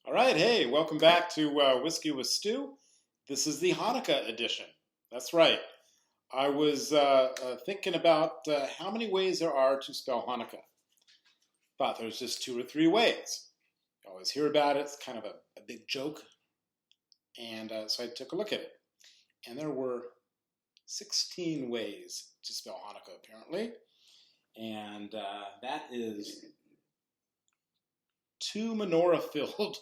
All right, hey, welcome back to Whiskey with Stu. This is the Hanukkah edition. That's right. I was thinking about how many ways there are to spell Hanukkah. Thought there was just two or three ways. You always hear about it. It's kind of a big joke. And so I took a look at it. And there were 16 ways to spell Hanukkah, apparently. And that is two menorah-filled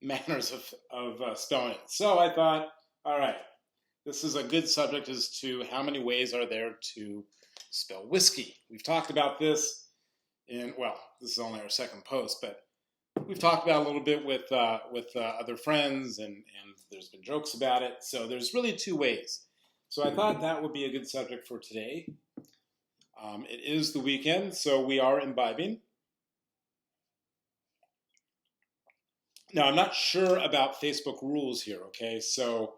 manners of spelling it. So I thought, all right, this is a good subject as to how many ways are there to spell whiskey. We've talked about this well, this is only our second post, but we've talked about it a little bit with other friends, and there's been jokes about it. So there's really two ways. So I thought that would be a good subject for today. It is the weekend, so we are imbibing. Now, I'm not sure about Facebook rules here, okay? So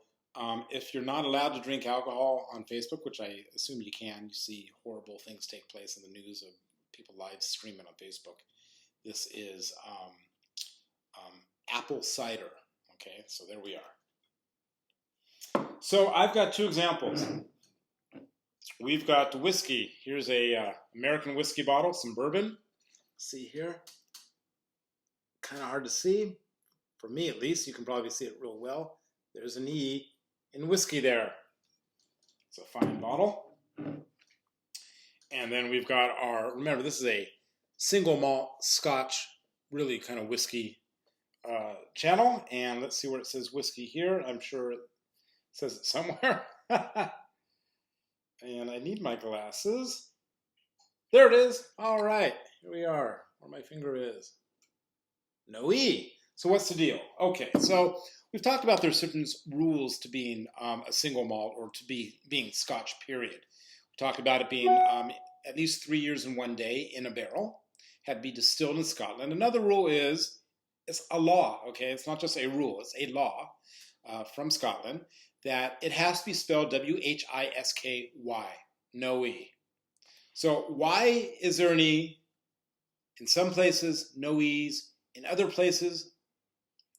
if you're not allowed to drink alcohol on Facebook, which I assume you can, you see horrible things take place in the news of people live streaming on Facebook. This is apple cider, okay? So there we are. So I've got two examples. We've got the whiskey. Here's a American whiskey bottle, some bourbon. See here? Kind of hard to see. For me, at least, you can probably see it real well. There's an E in whiskey there. It's a fine bottle. And then we've got remember, this is a single malt Scotch, really kind of whiskey channel. And let's see where it says whiskey here. I'm sure it says it somewhere. And I need my glasses. There it is. All right, here we are, where my finger is. No E. So what's the deal? Okay, so we've talked about there's certain rules to being a single malt or to being Scotch, period. We talked about it being at least 3 years and 1 day in a barrel, had to be distilled in Scotland. Another rule is, it's a law, okay? It's not just a rule, it's a law from Scotland that it has to be spelled W-H-I-S-K-Y, no E. So why is there an E? In some places, no E's. In other places,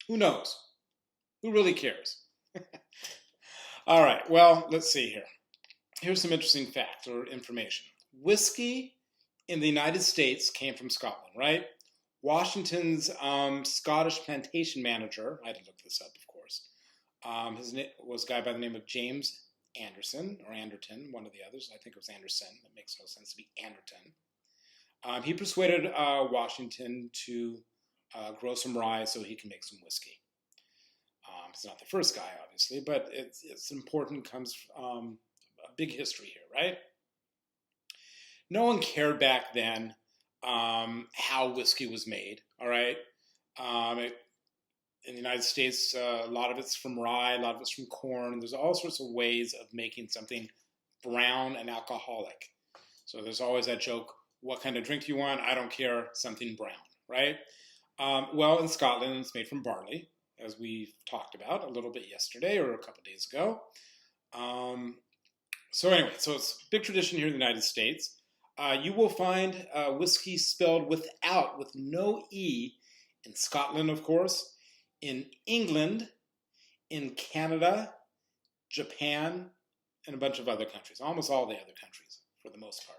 who knows? Who really cares? All right, well, let's see here. Here's some interesting facts or information. Whiskey in the United States came from Scotland, right? Washington's Scottish plantation manager, I had to look this up, of course, his name was a guy by the name of James Anderson, or Anderton, one of the others. I think it was Anderson. That makes no sense to be Anderton. He persuaded Washington to grow some rye so he can make some whiskey. He's not the first guy, obviously, but it's important, comes from a big history here, right? No one cared back then how whiskey was made, all right? In the United States, a lot of it's from rye, a lot of it's from corn. There's all sorts of ways of making something brown and alcoholic. So there's always that joke, what kind of drink do you want? I don't care, something brown, right? Well, in Scotland, it's made from barley, as we talked about a little bit yesterday or a couple days ago. So anyway, so it's a big tradition here in the United States. You will find whiskey spelled with no E in Scotland, of course, in England, in Canada, Japan, and a bunch of other countries, almost all the other countries for the most part.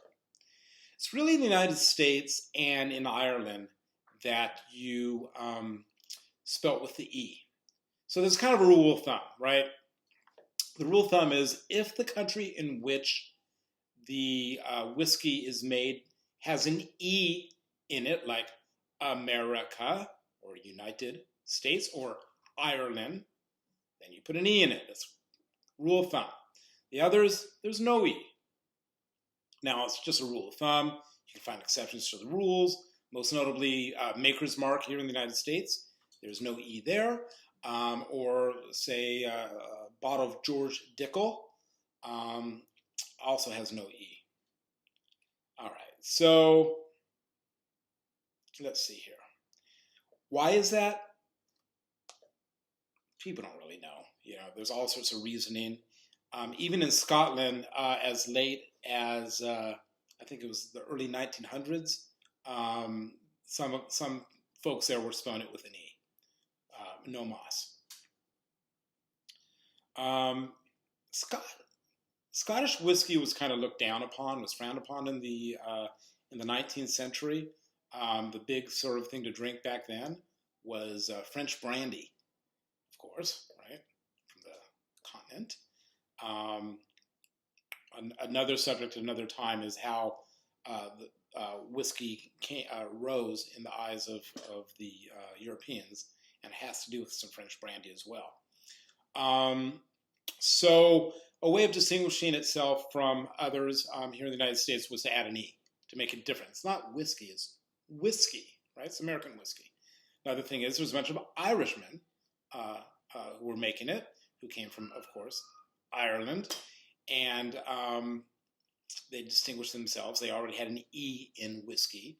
It's really in the United States and in Ireland that you spell with the E. So there's kind of a rule of thumb, right? The rule of thumb is if the country in which the whiskey is made has an E in it, like America or United States or Ireland, then you put an E in it. That's rule of thumb. The others, there's no E. Now, it's just a rule of thumb. You can find exceptions to the rules. Most notably, Maker's Mark here in the United States. There's no E there. Or, say, a bottle of George Dickel also has no E. All right, so let's see here. Why is that? People don't really know. There's all sorts of reasoning. Even in Scotland, as late as I think it was the early 1900s, some folks there were spelling it with an E. no moss. Um, Scottish whiskey was kind of looked down upon, was frowned upon in the 19th century. The big sort of thing to drink back then was French brandy, of course, right, from the continent. Another subject at another time is how whiskey rose in the eyes of the Europeans, and it has to do with some French brandy as well. So a way of distinguishing itself from others here in the United States was to add an E to make it different. It's not whiskey, it's whiskey, right? It's American whiskey. Another thing is there's a bunch of Irishmen who were making it, who came from, of course, Ireland, and they distinguished themselves. They already had an E in whiskey,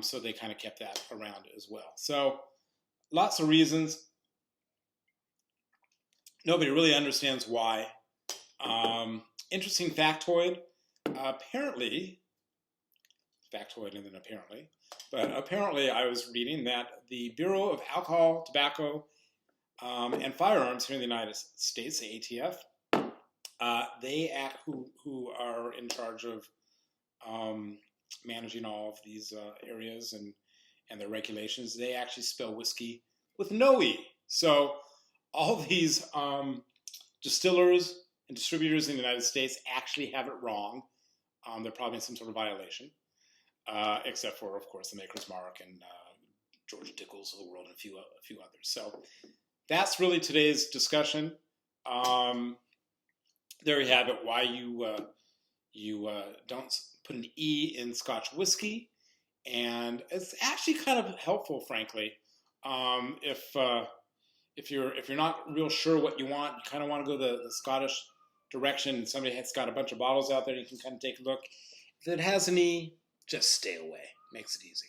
so they kind of kept that around as well. So lots of reasons. Nobody really understands why. Interesting factoid. Apparently, I was reading that the Bureau of Alcohol, Tobacco, and Firearms here in the United States, the ATF, who are in charge of managing all of these areas and their regulations, they actually spell whiskey with no E. So all these distillers and distributors in the United States actually have it wrong. They're probably in some sort of violation, except for, of course, the Maker's Mark and George Dickel's of the world and a few others. So that's really today's discussion. There you have it, why you don't put an E in Scotch whiskey. And it's actually kind of helpful, frankly, if you're not real sure what you want, you kind of want to go the Scottish direction, and somebody has got a bunch of bottles out there, you can kind of take a look. If it has an E, just stay away. Makes it easy.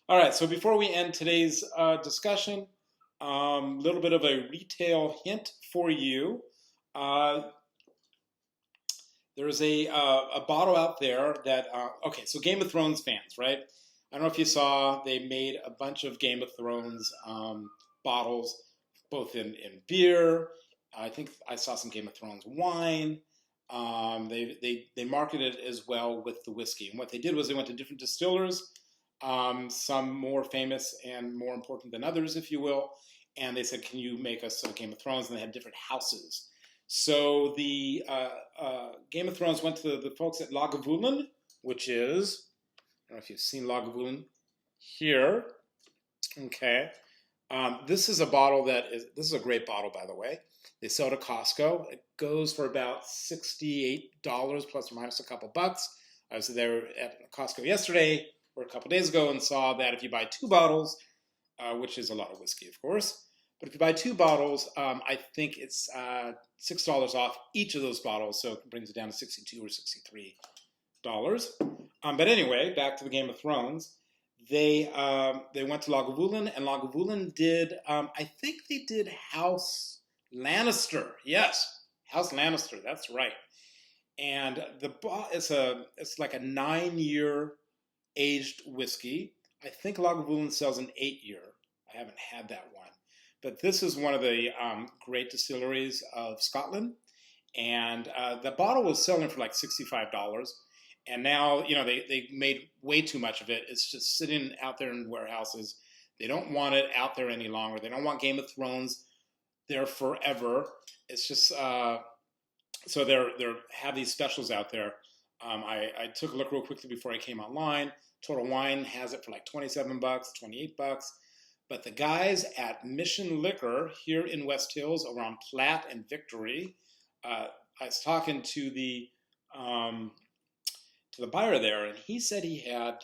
All right, so before we end today's discussion, a little bit of a retail hint for you. There's a bottle out there that, okay, so Game of Thrones fans, right? I don't know if you saw, they made a bunch of Game of Thrones bottles, both in beer. I think I saw some Game of Thrones wine. They marketed it as well with the whiskey. And what they did was they went to different distillers, some more famous and more important than others, if you will. And they said, can you make us a Game of Thrones? And they had different houses. So the Game of Thrones went to the folks at Lagavulin, which is, I don't know if you've seen Lagavulin here. Okay. This is a bottle this is a great bottle, by the way. They sell it at Costco. It goes for about $68 plus or minus a couple bucks. I was there at Costco yesterday or a couple days ago and saw that if you buy 2 bottles, which is a lot of whiskey, of course, but if you buy 2 bottles, I think it's $6 off each of those bottles, so it brings it down to $62 or $63. But anyway, back to the Game of Thrones. They went to Lagavulin, and Lagavulin did, I think they did House Lannister. Yes, House Lannister, that's right. And it's like a 9-year aged whiskey. I think Lagavulin sells an 8-year. I haven't had that one. But this is one of the great distilleries of Scotland. And the bottle was selling for like $65. And now, you know, they made way too much of it. It's just sitting out there in warehouses. They don't want it out there any longer. They don't want Game of Thrones there forever. It's just, so they have these specials out there. I took a look real quickly before I came online. Total Wine has it for like $27, $28. But the guys at Mission Liquor here in West Hills around Platte and Victory, I was talking to the buyer there, and he said he had, I'm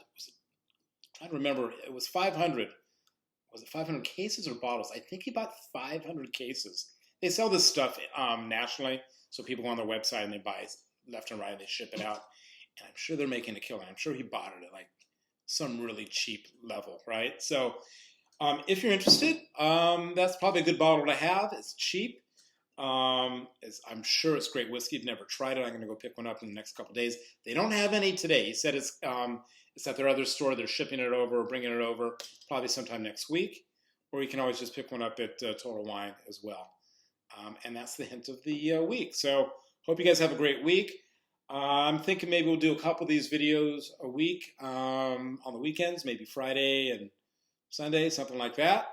trying to remember, it was 500. Was it 500 cases or bottles? I think he bought 500 cases. They sell this stuff nationally, so people go on their website and they buy left and right, and they ship it out. And I'm sure they're making a killing. I'm sure he bought it at like some really cheap level, right? So if you're interested, that's probably a good bottle to have. It's cheap. I'm sure it's great whiskey. I've never tried it. I'm going to go pick one up in the next couple of days. They don't have any today. He said it's at their other store. They're shipping it over or bringing it over probably sometime next week. or you can always just pick one up at Total Wine as well. And that's the hint of the week. So hope you guys have a great week. I'm thinking maybe we'll do a couple of these videos a week on the weekends, maybe Friday and Sunday, something like that.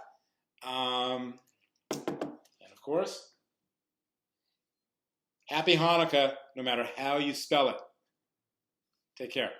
And of course, happy Hanukkah, no matter how you spell it. Take care.